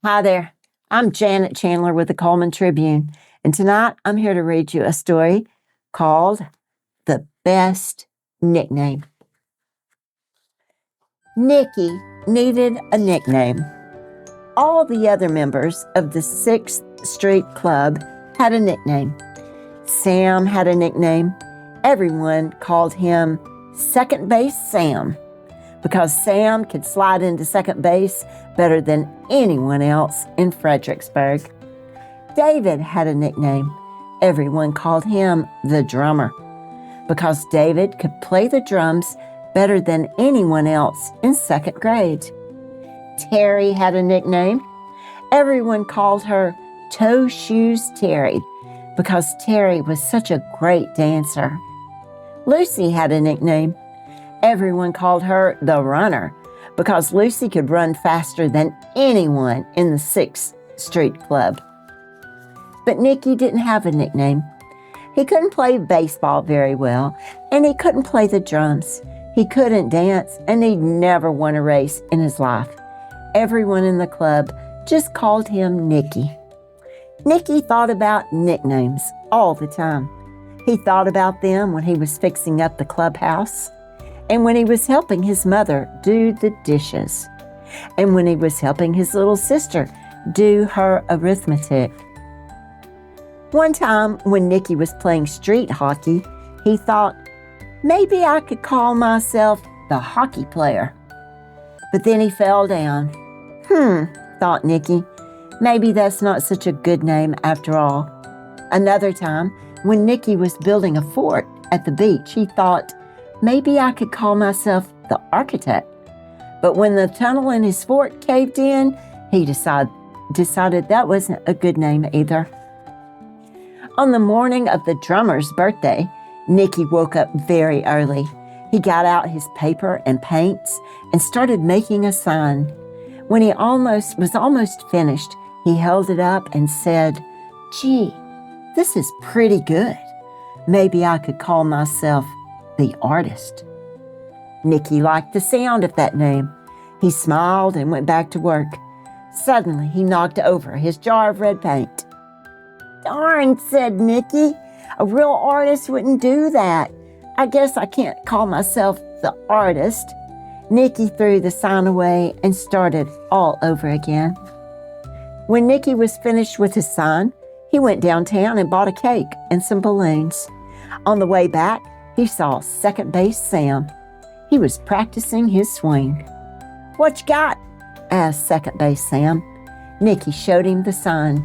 Hi there. I'm Janet Chandler with the Cullman Tribune, and tonight I'm here to read you a story called The Best Nickname. Nikki needed a nickname. All the other members of the 6th Street Club had a nickname. Sam had a nickname. Everyone called him Second Base Sam, because Sam could slide into second base better than anyone else in Fredericksburg. David had a nickname. Everyone called him the drummer, because David could play the drums better than anyone else in 2nd grade. Terry had a nickname. Everyone called her Toe Shoes Terry, because Terry was such a great dancer. Lucy had a nickname. Everyone called her the runner, because Lucy could run faster than anyone in the 6th Street Club. But Nicky didn't have a nickname. He couldn't play baseball very well, and he couldn't play the drums. He couldn't dance, and he'd never won a race in his life. Everyone in the club just called him Nicky. Nicky thought about nicknames all the time. He thought about them when he was fixing up the clubhouse, and when he was helping his mother do the dishes, and when he was helping his little sister do her arithmetic. One time when Nicky was playing street hockey, he thought, maybe I could call myself the hockey player. But then he fell down. Thought Nicky, maybe that's not such a good name after all. Another time, when Nicky was building a fort at the beach, he thought, maybe I could call myself the architect. But when the tunnel in his fort caved in, he decided that wasn't a good name either. On the morning of the drummer's birthday, Nicky woke up very early. He got out his paper and paints and started making a sign. When he was almost finished, he held it up and said, "Gee, this is pretty good. Maybe I could call myself the artist." Nicky liked the sound of that name. He smiled and went back to work. Suddenly, he knocked over his jar of red paint. "Darn," said Nicky. "A real artist wouldn't do that. I guess I can't call myself the artist." Nicky threw the sign away and started all over again. When Nicky was finished with his sign, he went downtown and bought a cake and some balloons. On the way back, he saw Second Base Sam. He was practicing his swing. "What you got?" asked Second Base Sam. Nicky showed him the sign.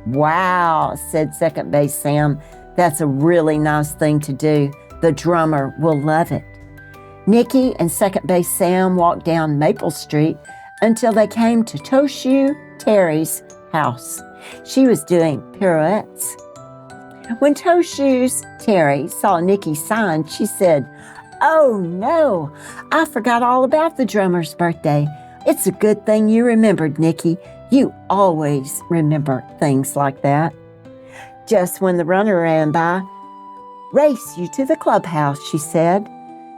"Wow," said Second Base Sam. "That's a really nice thing to do. The drummer will love it." Nicky and Second Base Sam walked down Maple Street until they came to Toe Shoe Terry's house. She was doing pirouettes. When Toe Shoes Terry saw Nicky's sign, she said, "Oh no, I forgot all about the drummer's birthday. It's a good thing you remembered, Nicky. You always remember things like that." Just when the runner ran by, "Race you to the clubhouse," she said.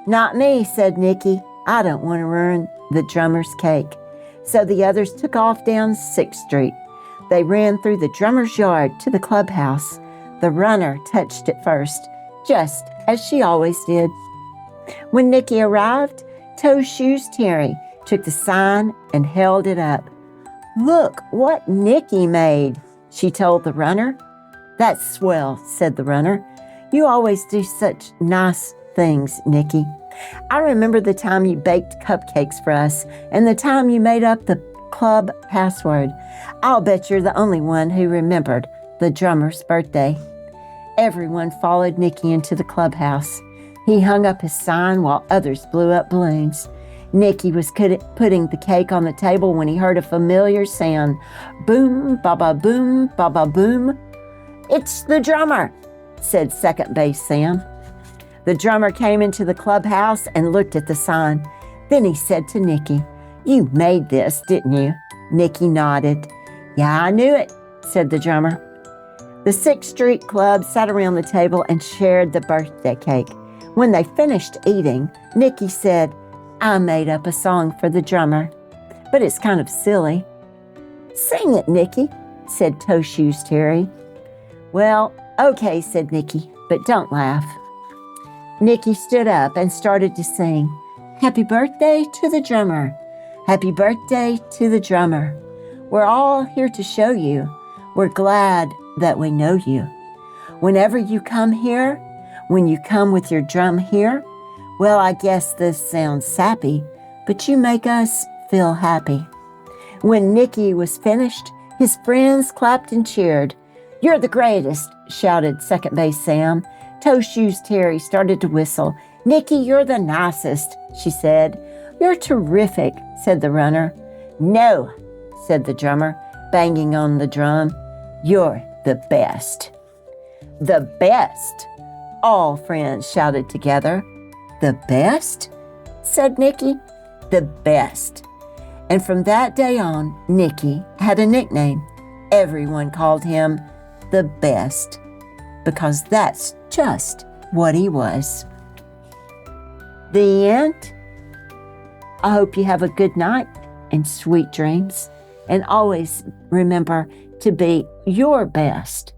"Not me," said Nicky. "I don't want to ruin the drummer's cake." So the others took off down 6th Street. They ran through the drummer's yard to the clubhouse. The runner touched it first, just as she always did. When Nicky arrived, Toe Shoes Terry took the sign and held it up. "Look what Nicky made," she told the runner. "That's swell," said the runner. "You always do such nice things, Nicky. I remember the time you baked cupcakes for us and the time you made up the club password. I'll bet you're the only one who remembered the drummer's birthday." Everyone followed Nicky into the clubhouse. He hung up his sign while others blew up balloons. Nicky was putting the cake on the table when he heard a familiar sound. Boom, ba-ba boom, ba-ba boom. "It's the drummer," said Second Base Sam. The drummer came into the clubhouse and looked at the sign. Then he said to Nicky, "You made this, didn't you?" Nicky nodded. "Yeah, I knew it," said the drummer. The 6th Street Club sat around the table and shared the birthday cake. When they finished eating, Nicky said, "I made up a song for the drummer, but it's kind of silly." Sing it, Nicky, said Toe Shoes Terry. Well, okay, said Nicky, but don't laugh. Nicky stood up and started to sing, Happy birthday to the drummer. Happy birthday to the drummer. We're all here to show you. We're glad that we know you. Whenever you come here, when you come with your drum here, well, I guess this sounds sappy, but you make us feel happy. When Nicky was finished, his friends clapped and cheered. You're the greatest, shouted second base Sam. Toe Shoes Terry started to whistle. Nicky, you're the nicest, she said. You're terrific, said the runner. No, said the drummer, banging on the drum. You're the best. The best, all friends shouted together. The best? Said Nicky. The best. And from that day on, Nicky had a nickname. Everyone called him the best, because that's just what he was. The end. I hope you have a good night and sweet dreams. And always remember to be your best